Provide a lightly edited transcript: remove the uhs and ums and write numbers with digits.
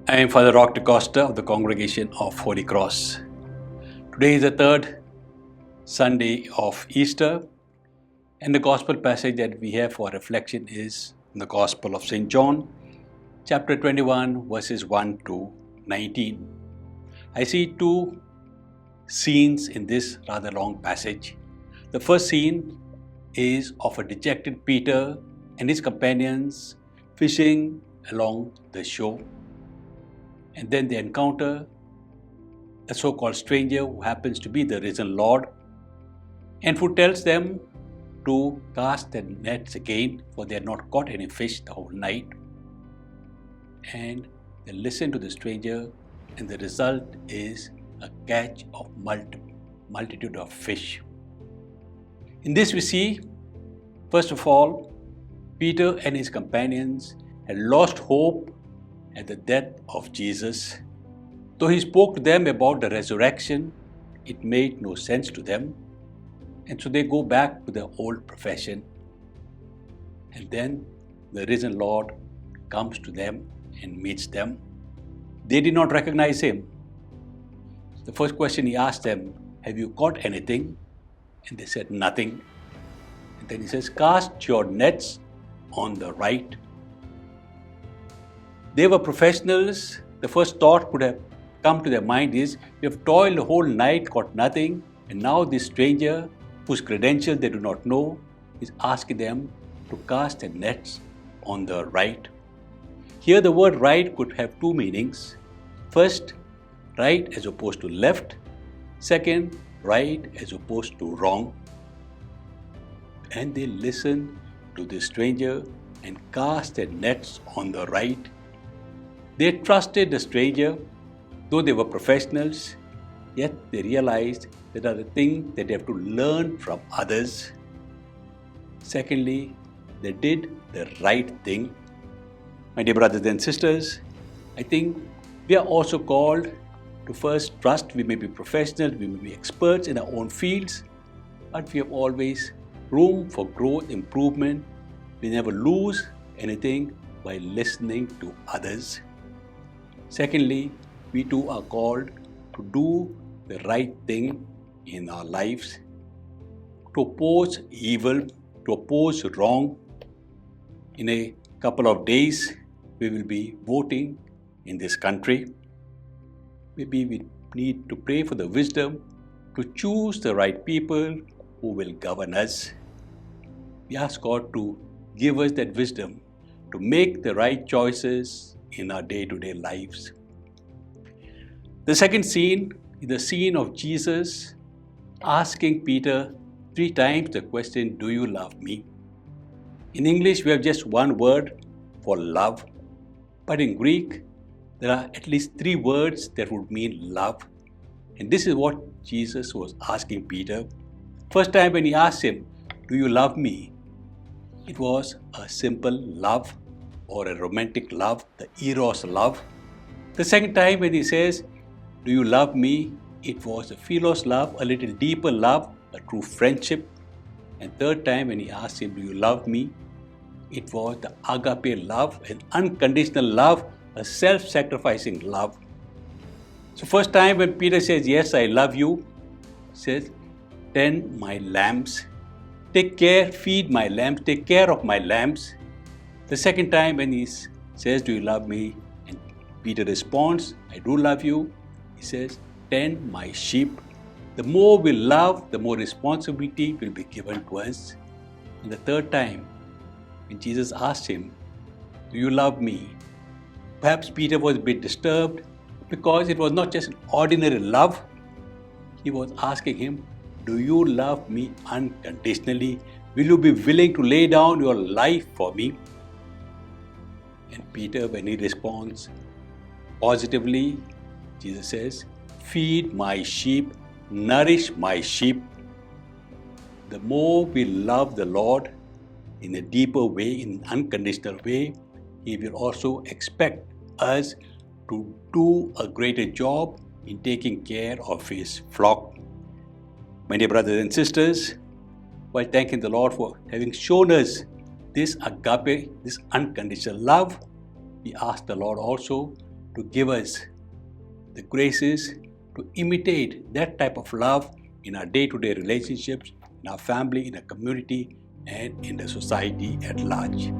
I am Father Roque D'Costa of the Congregation of Holy Cross. Today is the third Sunday of Easter, and the Gospel passage that we have for reflection is the Gospel of St. John, chapter 21, verses 1 to 19. I see two scenes in this rather long passage. The first scene is of a dejected Peter and his companions fishing along the shore. And then they encounter a so-called stranger who happens to be the risen Lord, and who tells them to cast their nets again, for they had not caught any fish the whole night. And they listen to the stranger, and the result is a catch of multitude of fish. In this we see, first of all, Peter and his companions had lost hope at the death of Jesus. Though he spoke to them about the resurrection, it made no sense to them, and so they go back to their old profession. And then the risen Lord comes to them and meets them. They did not recognize him. The first question he asked them, "Have you caught anything?" And they said, "Nothing." And then he says, "Cast your nets on the right." They were professionals. The first thought could have come to their mind is, we have toiled the whole night, got nothing, and now this stranger, whose credentials they do not know, is asking them to cast their nets on the right. Here the word right could have two meanings. First, right as opposed to left. Second, right as opposed to wrong. And they listened to the stranger and cast their nets on the right. They trusted the stranger, though they were professionals, yet they realized that there are things that they have to learn from others. Secondly, they did the right thing. My dear brothers and sisters, I think we are also called to first trust. We may be professionals, we may be experts in our own fields, but we have always room for growth, improvement. We never lose anything by listening to others. Secondly, we too are called to do the right thing in our lives, to oppose evil, to oppose wrong. In a couple of days, we will be voting in this country. Maybe we need to pray for the wisdom to choose the right people who will govern us. We ask God to give us that wisdom to make the right choices in our day-to-day lives. The second scene is the scene of Jesus asking Peter 3 times the question, "Do you love me?" In English, we have just one word for love, but in Greek, there are at least 3 words that would mean love. And this is what Jesus was asking Peter. First time when he asked him, "Do you love me?" it was a simple love, or a romantic love, the eros love. The second time when he says, "Do you love me?" it was a philos love, a little deeper love, a true friendship. And third time when he asked him, "Do you love me?" it was the agape love, an unconditional love, a self-sacrificing love. So first time when Peter says, "Yes, I love you," he says, "Tend my lambs. Take care, feed my lambs, take care of my lambs." The second time when he says, "Do you love me?" and Peter responds, "I do love you," he says, "Tend my sheep." The more we love, the more responsibility will be given to us. And the third time, when Jesus asked him, "Do you love me?" perhaps Peter was a bit disturbed, because it was not just an ordinary love. He was asking him, "Do you love me unconditionally? Will you be willing to lay down your life for me?" And Peter, when he responds positively, Jesus says, "Feed my sheep, nourish my sheep." The more we love the Lord in a deeper way, in an unconditional way, He will also expect us to do a greater job in taking care of His flock. My dear brothers and sisters, while thanking the Lord for having shown us this agape, this unconditional love, we ask the Lord also to give us the graces to imitate that type of love in our day-to-day relationships, in our family, in our community, and in the society at large.